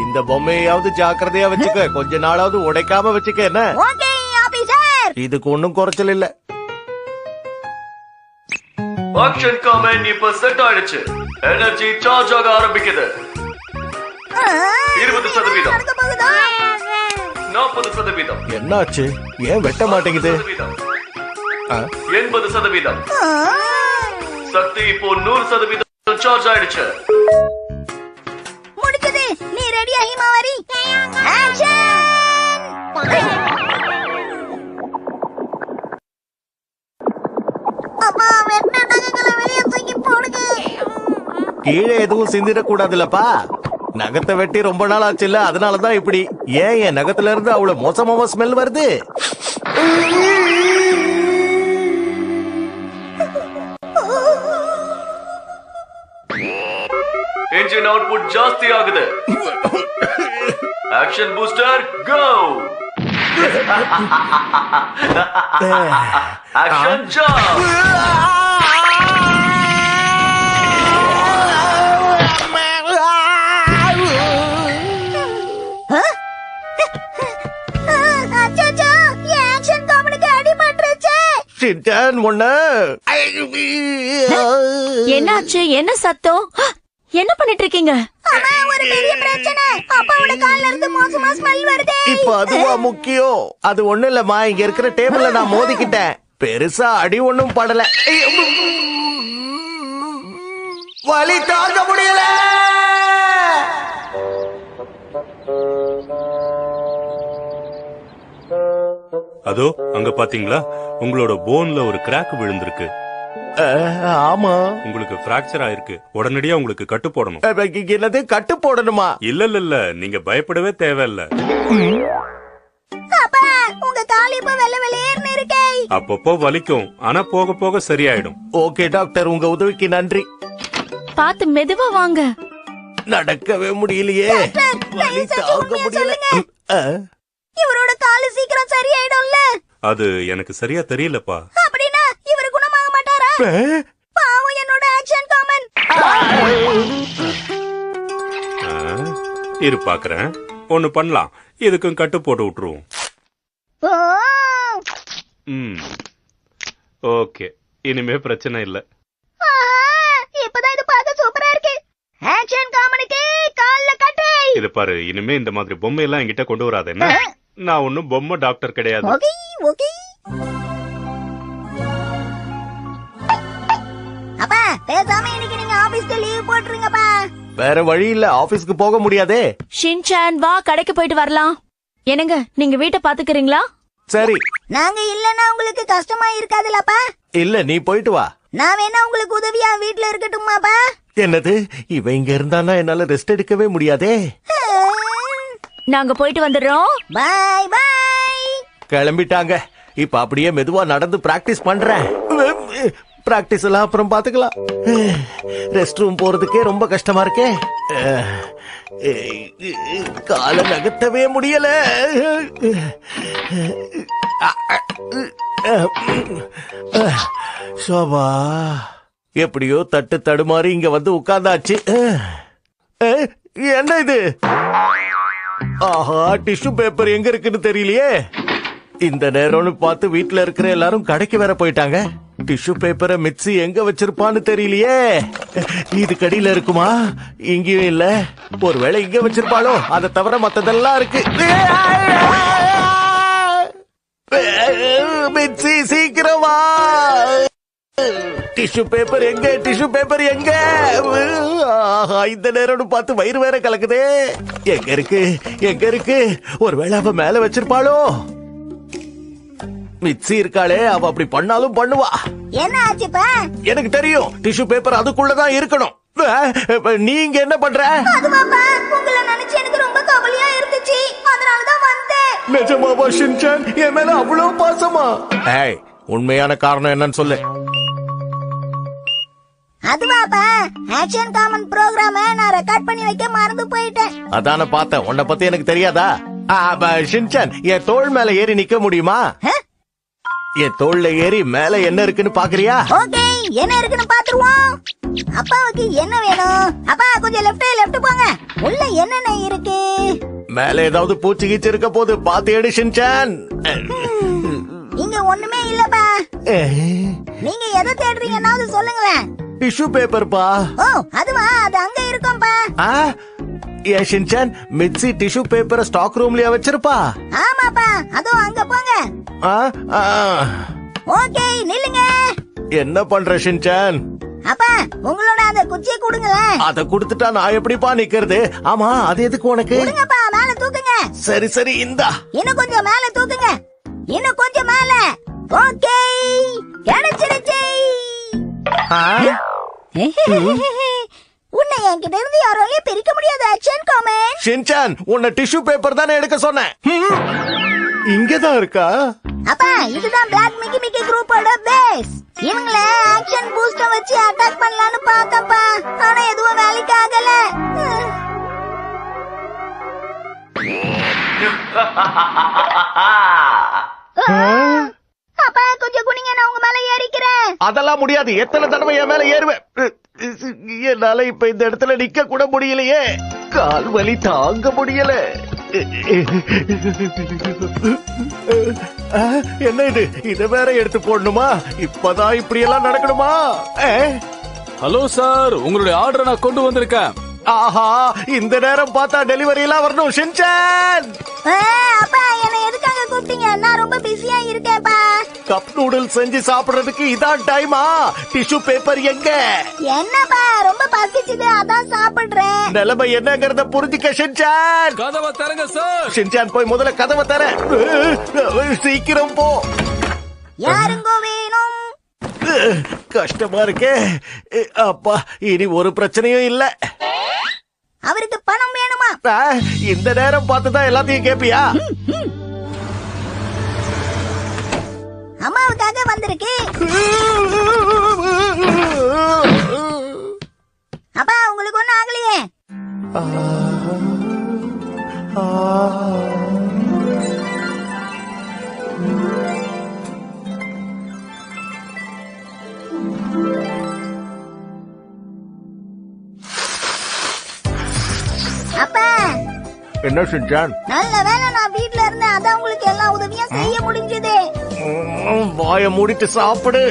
இந்த பொம்மையாவது ஜாக்கிரதையா வச்சுக்க, கொஞ்ச நாளாவது உடைக்காம வச்சுக்க. என்ன இதுக்கு ஒன்னும் குறைச்சல் இல்ல. ஆக்ஷன் காமெண்ட் இப்ப செட் ஆயிடுச்சு. எனர்ஜி சார்ஜ் ஆக ஆரம்பிக்குது. 20%, 40%. என்னாச்சு? ஏன் வெட்ட மாட்டேங்குது? 80%. சக்தி இப்போ 100% சார்ஜ் ஆயிடுச்சு. முடிச்சது. நீ ரெடியா ஹிமாவரி? ஆக்ஷன்! அப்பா வெட்ட நகங்களை வெளியே தூக்கி போடுங்க. கீழே எதுவும் சிந்திடக்கூடாதுல்லப்பா. நகத்தை வெட்டி ரொம்ப நாள் ஆச்சுல்ல, அதனாலதான் இப்படி. ஏன் என் நகத்துல இருந்து அவ்வளவு மோசமாவா ஸ்மெல் வருது? இன்ஜின் அவுட்புட் ஜாஸ்தி ஆகுது. Action booster go. Action jump. என்னாச்சு? என்ன சத்தம்? என்ன பண்ணிட்டு இருக்கீங்க? ஒரு பெரிய பிரச்சனை. அப்பாவோட கால்ல இருந்து மோசமா ஸ்மெல் வருது. இப்ப அதுவா முக்கியம்? அது ஒண்ணு இல்லம்மா, இங்க இருக்கிற டேபிள்ல நான் மோதிக்கிட்டேன். பெருசா அடி ஒண்ணும் படல. வலி தாங்க முடியல. அதோ அங்க பாத்தீங்களா, உங்களோட போன்ல ஒரு கிராக் விழுந்திருக்கு. ஆமா, உங்களுக்கு பிராக்சர் ஆயிருக்கு. உடனடியா உங்களுக்கு கட்டு போடணும். என்னது கட்டு போடணுமா? இல்ல இல்ல இல்ல, நீங்க பயப்படவே தேவையில்ல. அப்பா உங்க கால் இப்ப வெள்ள வெளேர்னு இருக்கே. அப்பப்போ வலிக்கும், ஆனா போக போக சரியாயிடும். ஓகே டாக்டர், உங்க உதவிக்கு நன்றி. பாத்து மெதுவா வாங்க. நடக்கவே முடியலையே. வலி தாங்க முடியல. இவரோட கால் சீக்கிரம் சரியாயிடும்ல? அது எனக்கு சரியா தெரியலப்பா. அப்படின்னா இவர் குணமாக மாட்டாரா? பாவம் என்னோட ஆக்ஷன் காமெண்ட். இரு பாக்குறேன், ஒண்ணு பண்ணலாம். இதுக்கும் கட்டு போட்டு விட்டுருவோம். ஓகே, இனிமே பிரச்சனை இல்ல. இப்பதான் இது பார்க்க சூப்பரா இருக்கு. ஆக்ஷன் காமெண்ட்க்கு கால்ல கட்டு. இது பாரு, இனிமே இந்த மாதிரி பொம்மை எல்லாம் என்கிட்ட கொண்டு வராத. என்ன, நான் ஒன்னும் பொம்மை டாக்டர் கிடையாது. Okay okay. அப்பா பேசாம இன்னைக்கு நீங்க ஆபீஸ்க்கு லீவ் போட்டுருங்கப்பா. வேற வழி இல்ல, ஆபீஸ்க்கு போக முடியாதே. ஷின்சான் வா, கடைக்கு போயிட்டு வரலாம். என்னங்க, நீங்க வீட்டை பாத்துக்கிறீங்களா? சரி. நாங்க இல்லன்னா உங்களுக்கு கஷ்டமா இருக்காதுலப்பா? இல்ல, நீ போயிட்டு வா. நான் வேணா உங்களுக்கு உதவியா வீட்ல இருக்கட்டுமாப்பா? என்னது, இவ இங்க இருந்தானா என்னால ரெஸ்ட் எடுக்கவே முடியாதே. நாங்க போயிட்டு வந்துடுறோம். Bye bye. கிளம்பிட்டாங்க. இப்ப அப்படியே மெதுவா நடந்து பிராக்டிஸ் பண்றேன். பிராக்டிஸ் எல்லாம் அப்புறம் பாத்துக்கலாம். ரெஸ்ட் ரூம் போறதுக்கே ரொம்ப கஷ்டமா இருக்கே. கால நகர்த்தவே முடியல. சோபா எப்படியோ தட்டு தடுமாறி இங்க வந்து உட்கார்ந்தாச்சு. என்ன இது? ஆஹா, டிஷ்யூ பேப்பர் எங்க இருக்குன்னு தெரியலையே. இந்த நேரம்னு பார்த்து வீட்டுல இருக்கிற எல்லாரும் கடைக்கு வேற போயிட்டாங்க. டிஷ்யூ பேப்பரை மிக்ஸி எங்க வச்சிருப்பான்னு தெரியலையே. இது கடியில இருக்குமா? இங்கேயும் இல்ல. ஒருவேளை இங்க வச்சிருப்பாளோ? அதை தவிர மத்ததெல்லாம் இருக்கு. மிக்ஸி சீக்கிரமா. டிஷ்யூ பேப்பர் எங்க? டிஷ்யூ பேப்பர் எங்க? இந்த நேரம்னு பார்த்து வயிறு வேற கலக்குதே. எங்க இருக்கு? எங்க இருக்கு? ஒருவேளை அவ மேல வச்சிருப்பாளோ? மிக்ஸி இருக்காளே, அவ அப்படி பண்ணாலும் பண்ணுவா. என்ன ஆச்சுப்பா? எனக்கு தெரியும், டிஷ்யூ பேப்பர் அதுக்குள்ளதான் இருக்கணும். நீங்க என்ன பண்ற? அதுவாப்பா, உங்களை நினைச்சு எனக்கு ரொம்ப கவலையா இருந்துச்சு, அதனாலதான் வந்தேன். நிஜமாவா ஷின்சான்? என் மேல அவ்வளவு பாசமா? ஏய், உண்மையான காரணம் என்னன்னு சொல்லு. அதுவாப்பா, ஆக்ஷன் காமெண்ட் ப்ரோகிராம நான் ரெக்கார்ட் பண்ணி வைக்க மறந்து போயிட்டேன். அதான பார்த்தேன். உன்னை பத்தி எனக்கு தெரியாதா? ஷின்சான், என் தோள் மேல ஏறி நிக்க முடியுமா? என் தோள்ல ஏறி மேல என்ன இருக்குன்னு பாக்குறியா? ஓகே, என்ன இருக்குன்னு பாத்துருவோம். அப்பாவுக்கு என்ன வேணும்? அப்பா கொஞ்சம் லெஃப்ட் போங்க. உள்ள என்னென்ன இருக்கு? மேல ஏதாவது பூச்சி கீச்சு இருக்க போது பாத்து எடு ஷின்சான். இங்க ஒண்ணுமே இல்லப்பா. நீங்க எதை தேடுறீங்கன்னாவது சொல்லுங்களேன். டிஷ்யூ பேப்பர்ப்பா. ஓ அதுவா, அது அங்க இருக்கும்பா. ஏ ஷின்சான், மிட்சி டிஷ்யூ பேப்பரை ஸ்டாக் ரூம்லயா வச்சிருப்பா? ஆமாப்பா, அதோ அங்க போங்க. ஓகே நில்லுங்க. என்ன பண்ற ஷின்சான்? அப்பா உங்களோட அந்த குச்சியை கொடுங்களேன். அத குடுத்துட்டா நான் எப்படிப்பா நிக்கிறது? ஆமா, அது எதுக்கு உனக்கு? கொடுங்கப்பா, மேல தூக்குங்க. சரி சரி, இந்தா. இன்னும் கொஞ்சம் மேல தூக்குங்க. இன்னும் கொஞ்சம் மேல. ஓகே கிடைச்சிருச்சு. உன்னை என்கிட்ட இருந்து யாராலையும் பிரிக்க முடியாது ஆக்ஷன் காமெண்ட். ஷின்சான், உன்னை டிஷ்யூ பேப்பர் தானே எடுக்க சொன்னேன். இங்கதான் இருக்கா? அப்பா இதுதான் பிளாக் மிக்கி மிக்கி குரூப்போட பேஸ். இவங்கள ஆக்ஷன் பூஸ்டர் வச்சு அட்டாக் பண்ணலாம்னு பார்த்தப்பா, ஆனா எதுவும் வேலைக்கு ஆகல. அப்பா கொஞ்சம் குனிங்க, நான் உங்க மேல ஏறிக்கிறேன். அதெல்லாம் முடியாது. எத்தனை தடவை என் மேல ஏறுவேன்? என்னால இப்ப இந்த இடத்துல நிக்க கூட முடியலையே. கால் வலி தாங்க முடியல. என்ன இது? இத வேற எடுத்து போடணுமா? இப்பதான் இப்படி எல்லாம் நடக்கணுமா? ஹலோ சார், உங்களுடைய ஆர்டரை நான் கொண்டு வந்திருக்கேன். ஆஹா, இந்த நேரம் பார்த்தா டெலிவரி எல்லாம் வரணும். ஷின்சான், அப்பா என்ன எதுக்காக கூப்பிட்டீங்க? நான் ரொம்ப பிஸியா இருக்கேன்ப்பா. கப் நூடுல்ஸ் செஞ்சு சாப்பிடுறதுக்கு இதான் டைமா? டிஷ்யூ பேப்பர் எங்க? என்னப்பா ரொம்ப பசிச்சுது, அதான் சாப்பிடுறேன். நிலைமை என்னங்கறத புரிஞ்சுக்க ஷின்சான். கதவை திறங்க சார். ஷின்சான் போய் முதல்ல கதவை தர. சீக்கிரம் போ. யாருங்கோ வேணும்? கஷ்டமா இருக்கே. அப்பா, இனி ஒரு பிரச்சனையும் இல்ல. அவருக்கு பணம் வேணுமா? இந்த நேரம் பார்த்துதான் எல்லாத்தையும் கேப்பியா? அம்மாவுக்காக வந்திருக்கு. அப்பா உங்களுக்கு ஒண்ணும் ஆகலையே? அப்பா என்ன ஷின்சான்? நல்ல வேலை நான் வீட்ல இருந்தேன், அதான் உங்களுக்கு எல்லா உதவியும் செய்ய முடிஞ்சது. வாய மூடிட்டு சாப்பிடு.